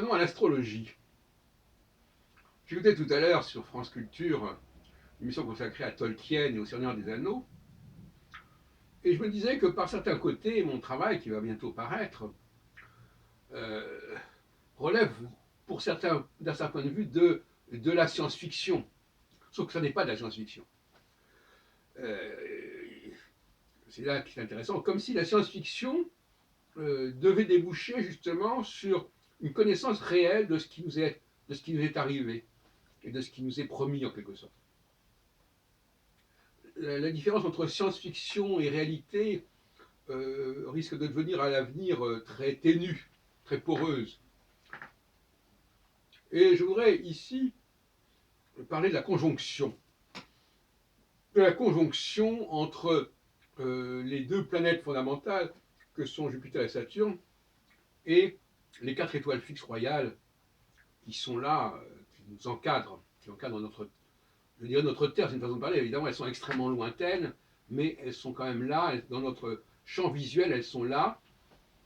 Revenons à l'astrologie. J'écoutais tout à l'heure sur France Culture une émission consacrée à Tolkien et au Seigneur des Anneaux, et je me disais que par certains côtés, mon travail, qui va bientôt paraître, euh, relève, pour certains, d'un certain point de vue, de la science-fiction. Sauf que ça n'est pas de la science-fiction. C'est là qui est intéressant, comme si la science-fiction devait déboucher justement sur une connaissance réelle de ce qui nous est arrivé et de ce qui nous est promis en quelque sorte. La différence entre science-fiction et réalité risque de devenir à l'avenir très ténue, très poreuse. Et je voudrais ici parler de la conjonction. De la conjonction entre les deux planètes fondamentales que sont Jupiter et Saturne et les 4 étoiles fixes royales qui sont là, qui nous encadrent, qui encadrent notre, je dirais notre Terre, c'est une façon de parler, évidemment elles sont extrêmement lointaines, mais elles sont quand même là, dans notre champ visuel elles sont là,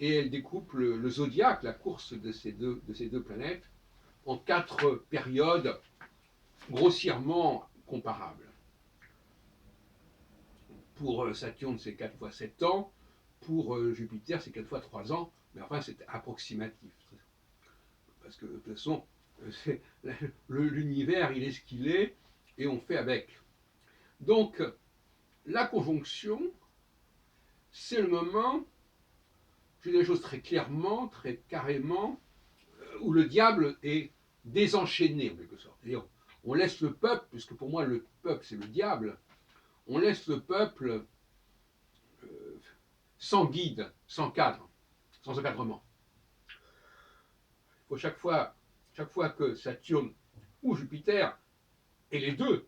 et elles découpent le zodiaque, la course de ces deux planètes, en 4 périodes grossièrement comparables. Pour Saturne, c'est 4 fois 7 ans, pour Jupiter, c'est 4 fois 3 ans, mais enfin c'est approximatif. Parce que de toute façon, l'univers, il est ce qu'il est, et on fait avec. Donc, la conjonction, c'est le moment, je dis les choses très clairement, très carrément, où le diable est désenchaîné, en quelque sorte. C'est-à-dire, on laisse le peuple, puisque pour moi le peuple c'est le diable, on laisse le peuple sans guide, sans cadre, sans encadrement. Il faut chaque fois que Saturne ou Jupiter, et les deux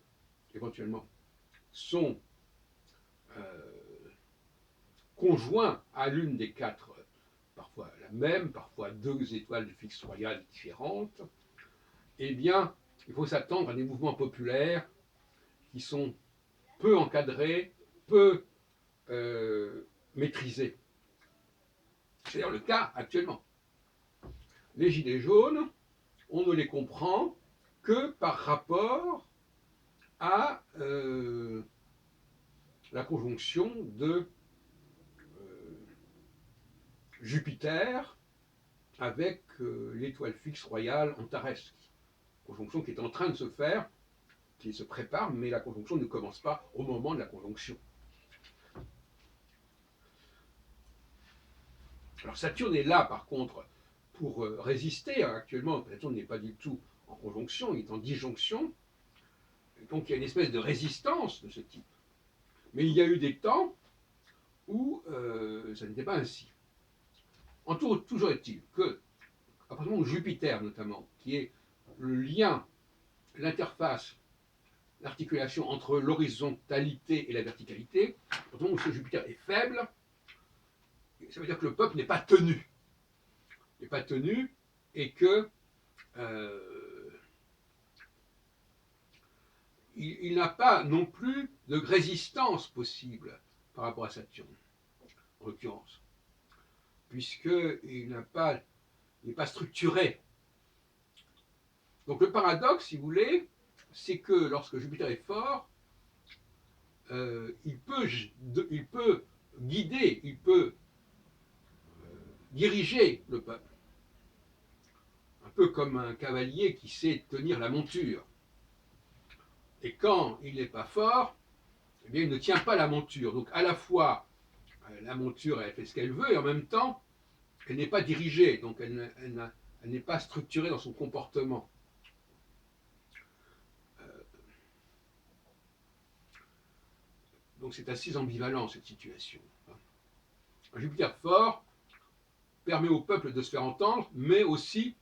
éventuellement, sont conjoints à l'une des 4, parfois la même, parfois 2 étoiles de fixe royale différentes, eh bien, il faut s'attendre à des mouvements populaires qui sont peu encadrés, peu maîtrisés. C'est d'ailleurs le cas actuellement. Les gilets jaunes, on ne les comprend que par rapport à la conjonction de Jupiter avec l'étoile fixe royale Antares. Conjonction qui est en train de se faire, qui se prépare, mais la conjonction ne commence pas au moment de la conjonction. Alors Saturne est là, par contre, pour résister. Actuellement, Saturne n'est pas du tout en conjonction, il est en disjonction. Donc il y a une espèce de résistance de ce type. Mais il y a eu des temps où ça n'était pas ainsi. Toujours est-il que, à partir du moment où Jupiter, notamment, qui est le lien, l'interface, l'articulation entre l'horizontalité et la verticalité, à partir du moment où ce Jupiter est faible, ça veut dire que le peuple n'est pas tenu. N'est pas tenu et que il n'a pas non plus de résistance possible par rapport à Saturne, en l'occurrence, puisqu'il n'est pas structuré. Donc le paradoxe, si vous voulez, c'est que lorsque Jupiter est fort, il peut guider, il peut diriger le peuple. Un peu comme un cavalier qui sait tenir la monture. Et quand il n'est pas fort, eh bien, il ne tient pas la monture. Donc à la fois, la monture, elle fait ce qu'elle veut, et en même temps, elle n'est pas dirigée, donc elle n'est pas structurée dans son comportement. Donc c'est assez ambivalent cette situation. Un Jupiter fort permet au peuple de se faire entendre, mais aussi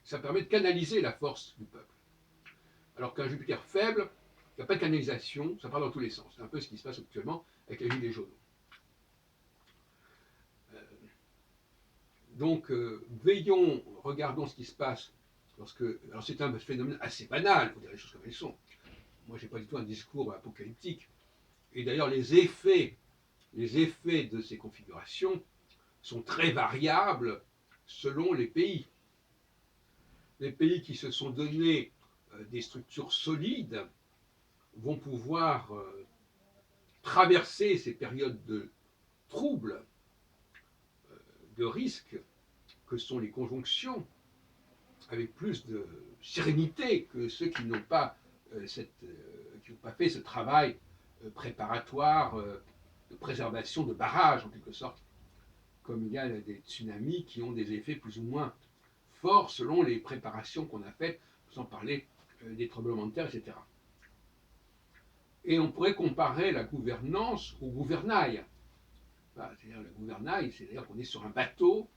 ça permet de canaliser la force du peuple. Alors qu'un Jupiter faible, il n'y a pas de canalisation, ça part dans tous les sens. C'est un peu ce qui se passe actuellement avec les gilets jaunes. Donc veillons, regardons ce qui se passe alors c'est un phénomène assez banal, pour dire les choses comme elles sont. Moi, je n'ai pas du tout un discours apocalyptique. Et d'ailleurs, les effets de ces configurations sont très variables selon les pays. les pays qui se sont donné des structures solides vont pouvoir traverser ces périodes de troubles, de risques, que sont les conjonctions, avec plus de sérénité que ceux qui n'ont pas, qui n'ont pas fait ce travail préparatoire de préservation de barrages, en quelque sorte, comme il y a des tsunamis qui ont des effets plus ou moins forts selon les préparations qu'on a faites, sans parler des tremblements de terre, etc. Et on pourrait comparer la gouvernance au gouvernail. C'est-à-dire le gouvernail, c'est-à-dire qu'on est sur un bateau,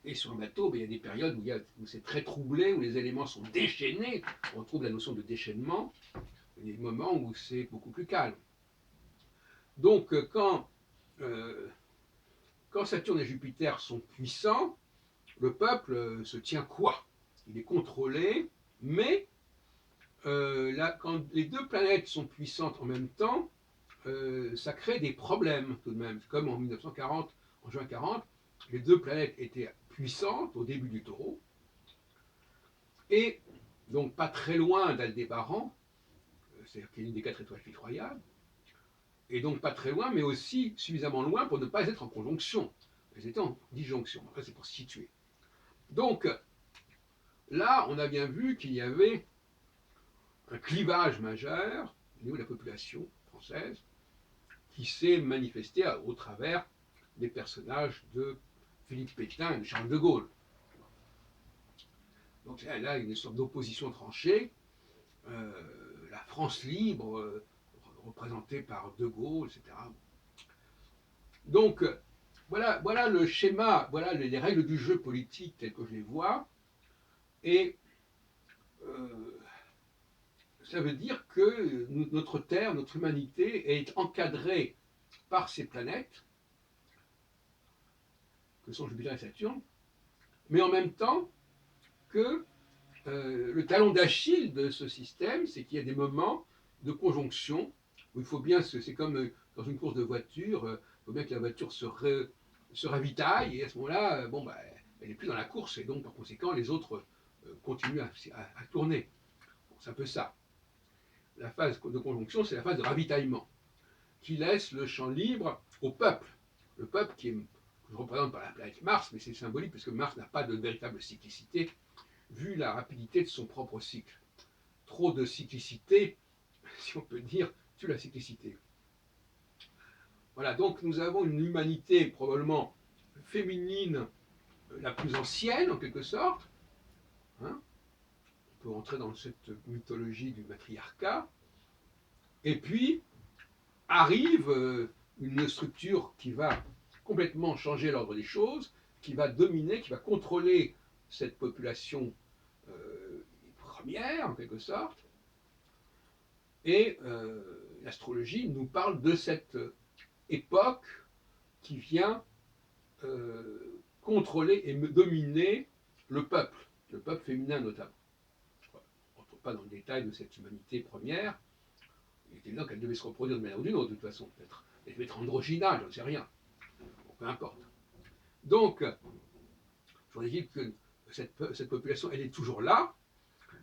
et sur un bateau, il y a des périodes où c'est très troublé, où les éléments sont déchaînés. On retrouve la notion de déchaînement, et des moments où c'est beaucoup plus calme. Donc euh, quand Saturne et Jupiter sont puissants, le peuple se tient quoi? Il est contrôlé, mais là, quand les deux planètes sont puissantes en même temps, ça crée des problèmes tout de même. Comme en 1940, en juin 40, les deux planètes étaient puissantes au début du taureau, et donc pas très loin d'Aldébaran, c'est-à-dire qu'il y a une des 4 étoiles Fixes royales, et donc pas très loin, mais aussi suffisamment loin pour ne pas être en conjonction. Elles étaient en disjonction, après c'est pour se situer. Donc là, on a bien vu qu'il y avait un clivage majeur au niveau de la population française qui s'est manifesté au travers des personnages de Philippe Pétain et de Charles de Gaulle. Donc là, il y a une sorte d'opposition tranchée, la France libre, représentée par de Gaulle, etc. Donc voilà le schéma, voilà les règles du jeu politique telles que je les vois, et ça veut dire que notre Terre, notre humanité est encadrée par ces planètes, que sont Jupiter et Saturne, mais en même temps que le talon d'Achille de ce système, c'est qu'il y a des moments de conjonction où il faut bien, c'est comme dans une course de voiture, il faut bien que la voiture se ravitaille, et à ce moment-là, bon, bah, elle n'est plus dans la course, et donc par conséquent, les autres continuent à tourner. Bon, c'est un peu ça. La phase de conjonction, c'est la phase de ravitaillement, qui laisse le champ libre au peuple. Le peuple qui est, que je représente par la planète Mars, mais c'est symbolique parce que Mars n'a pas de véritable cyclicité, vu la rapidité de son propre cycle. Trop de cyclicité, si on peut dire, tue la cyclicité. Voilà, donc nous avons une humanité probablement féminine la plus ancienne, en quelque sorte. Hein, on peut entrer dans cette mythologie du matriarcat. Et puis arrive une structure qui va complètement changer l'ordre des choses, qui va dominer, qui va contrôler cette population première, en quelque sorte. Et l'astrologie nous parle de cette époque qui vient contrôler et dominer le peuple féminin notamment. On ne rentre pas dans le détail de cette humanité première. Il est évident qu'elle devait se reproduire de manière ou d'une autre, de toute façon, peut-être. Elle devait être androgyna, je ne sais rien. Bon, peu importe. Donc, je voudrais dire que cette population, elle est toujours là,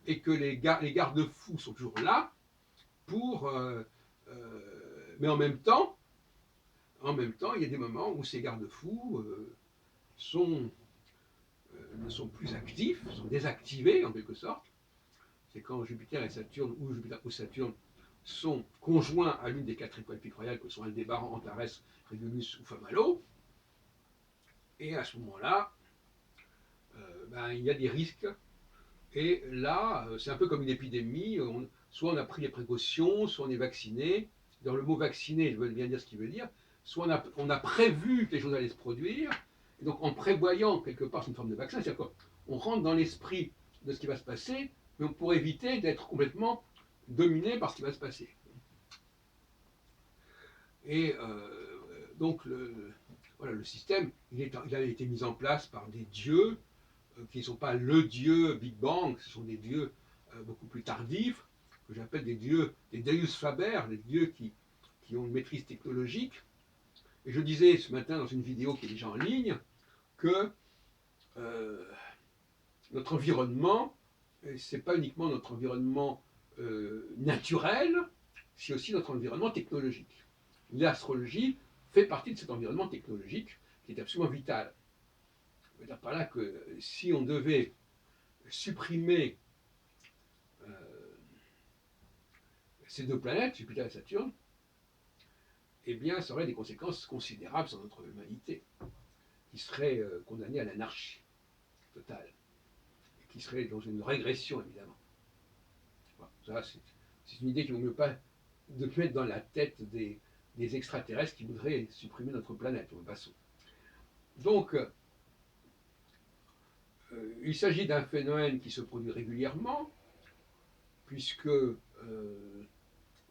et que les garde-fous sont toujours là pour. Mais en même temps, il y a des moments où ces garde-fous ne sont plus actifs, sont désactivés en quelque sorte. C'est quand Jupiter et Saturne, ou Jupiter ou Saturne, sont conjoints à l'une des 4 étoiles Fixes royales que sont Aldébaran, Antares, Régulus ou Famalo. Et à ce moment-là, il y a des risques. Et là, c'est un peu comme une épidémie. Soit on a pris les précautions, soit on est vacciné. Dans le mot vacciné, je veux bien dire ce qu'il veut dire. Soit on a prévu que les choses allaient se produire. Et donc en prévoyant quelque part une forme de vaccin, c'est-à-dire qu'on rentre dans l'esprit de ce qui va se passer, mais pour éviter d'être complètement dominé par ce qui va se passer. Et donc le système, il a été mis en place par des dieux qui ne sont pas le dieu Big Bang, ce sont des dieux beaucoup plus tardifs, que j'appelle des dieux, des Deus Faber, des dieux qui ont une maîtrise technologique. Et je disais ce matin dans une vidéo qui est déjà en ligne que notre environnement ce n'est pas uniquement notre environnement naturel, c'est aussi notre environnement technologique. L'astrologie fait partie de cet environnement technologique qui est absolument vital. Je veux dire par là que si on devait supprimer ces deux planètes, Jupiter et Saturne, eh bien, ça aurait des conséquences considérables sur notre humanité, qui serait condamnée à l'anarchie totale, et qui serait dans une régression, évidemment. Voilà, ça, c'est une idée qu'il ne vaut mieux pas de mettre dans la tête des extraterrestres qui voudraient supprimer notre planète. Passons. Donc, il s'agit d'un phénomène qui se produit régulièrement, puisque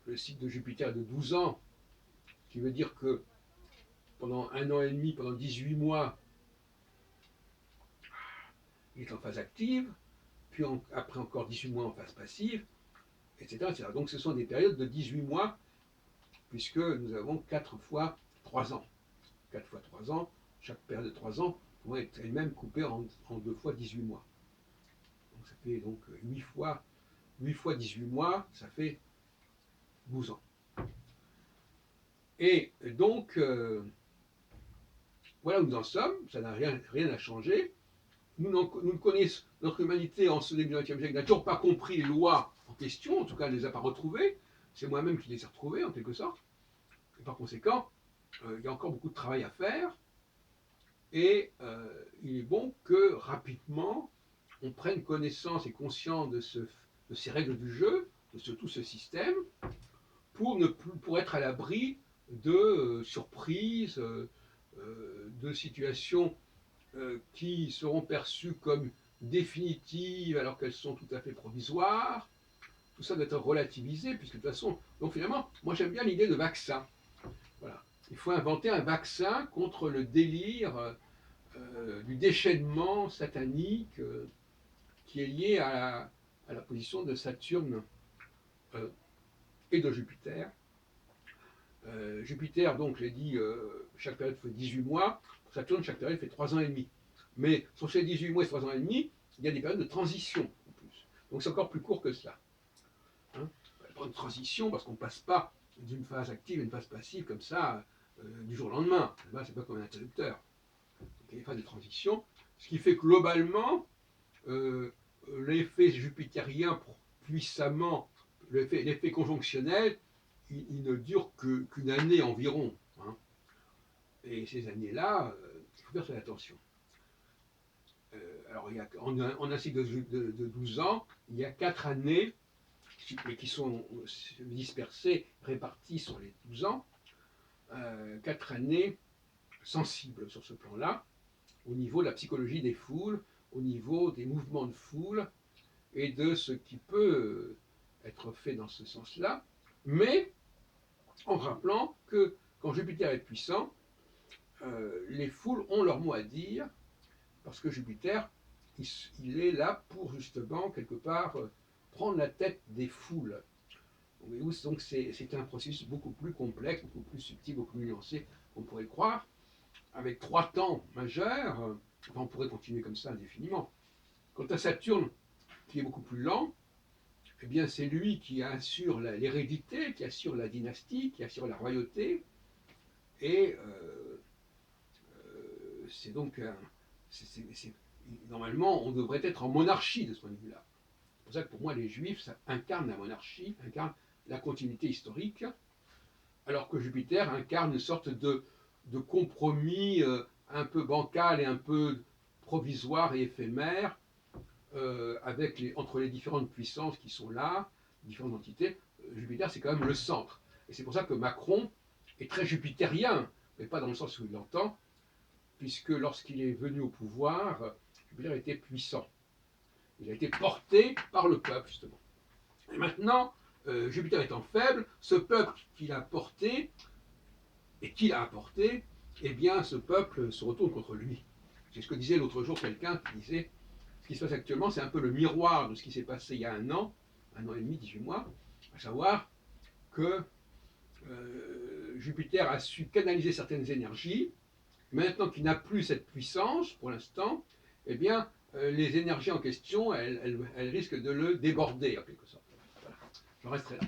le cycle de Jupiter est de 12 ans, ce qui veut dire que pendant 1 an et demi, pendant 18 mois, il est en phase active, puis après encore 18 mois en phase passive, etc., etc. Donc ce sont des périodes de 18 mois, puisque nous avons 4 fois 3 ans. 4 fois 3 ans, chaque période de 3 ans pourra être elle-même coupée en 2 fois 18 mois. Donc ça fait donc 8 fois 18 mois, ça fait 12 ans. Et donc, voilà où nous en sommes, ça n'a rien à changer. Nous connaissons, notre humanité en ce début du XXe siècle n'a toujours pas compris les lois en question, en tout cas elle ne les a pas retrouvées, c'est moi-même qui les ai retrouvées en quelque sorte, et par conséquent, il y a encore beaucoup de travail à faire, et il est bon que rapidement on prenne connaissance et conscience de ces règles du jeu, de tout ce système, pour être à l'abri de surprises, de situations qui seront perçues comme définitives alors qu'elles sont tout à fait provisoires. Tout ça doit être relativisé, puisque de toute façon, donc finalement, moi j'aime bien l'idée de vaccin. Voilà. Il faut inventer un vaccin contre le délire du déchaînement satanique qui est lié à la position de Saturne et de Jupiter. Jupiter, donc, je l'ai dit, chaque période fait 18 mois. Pour Saturne, chaque période fait 3 ans et demi. Mais sur ces 18 mois et 3 ans et demi, il y a des périodes de transition en plus. Donc c'est encore plus court que cela. Hein, pas de transition parce qu'on ne passe pas d'une phase active à une phase passive comme ça du jour au lendemain. C'est pas comme un interrupteur. Donc il y a des phases de transition, ce qui fait que globalement, l'effet jupitérien puissamment, l'effet conjonctionnel, il ne dure qu'une année environ. Hein. Et ces années-là, il faut faire très attention. Alors, en un cycle de 12 ans, il y a 4 années, mais qui sont dispersées, réparties sur les 12 ans, 4 années sensibles sur ce plan-là, au niveau de la psychologie des foules, au niveau des mouvements de foule, et de ce qui peut être fait dans ce sens-là, mais en rappelant que quand Jupiter est puissant, les foules ont leur mot à dire, parce que Jupiter, il est là pour justement, quelque part, prendre la tête des foules. Donc c'est un processus beaucoup plus complexe, beaucoup plus subtil, beaucoup plus nuancé qu'on pourrait le croire, avec 3 temps majeurs, on pourrait continuer comme ça indéfiniment. Quant à Saturne, qui est beaucoup plus lent, eh bien c'est lui qui assure l'hérédité, qui assure la dynastie, qui assure la royauté, et c'est donc normalement on devrait être en monarchie de ce point de vue-là. C'est pour ça que pour moi les Juifs ça incarne la monarchie, incarne la continuité historique, alors que Jupiter incarne une sorte de compromis un peu bancal et un peu provisoire et éphémère entre les différentes puissances qui sont là, différentes entités. Jupiter, c'est quand même le centre. Et c'est pour ça que Macron est très jupitérien, mais pas dans le sens où il l'entend, puisque lorsqu'il est venu au pouvoir, Jupiter était puissant. Il a été porté par le peuple, justement. Et maintenant, Jupiter étant faible, ce peuple qu'il a porté et qu'il a apporté, eh bien, ce peuple se retourne contre lui. C'est ce que disait l'autre jour quelqu'un qui disait ce qui se passe actuellement, c'est un peu le miroir de ce qui s'est passé il y a 1 an et demi, 18 mois, à savoir que Jupiter a su canaliser certaines énergies. Maintenant qu'il n'a plus cette puissance, pour l'instant, eh bien, les énergies en question, elles risquent de le déborder en quelque sorte. Voilà. J'en resterai là.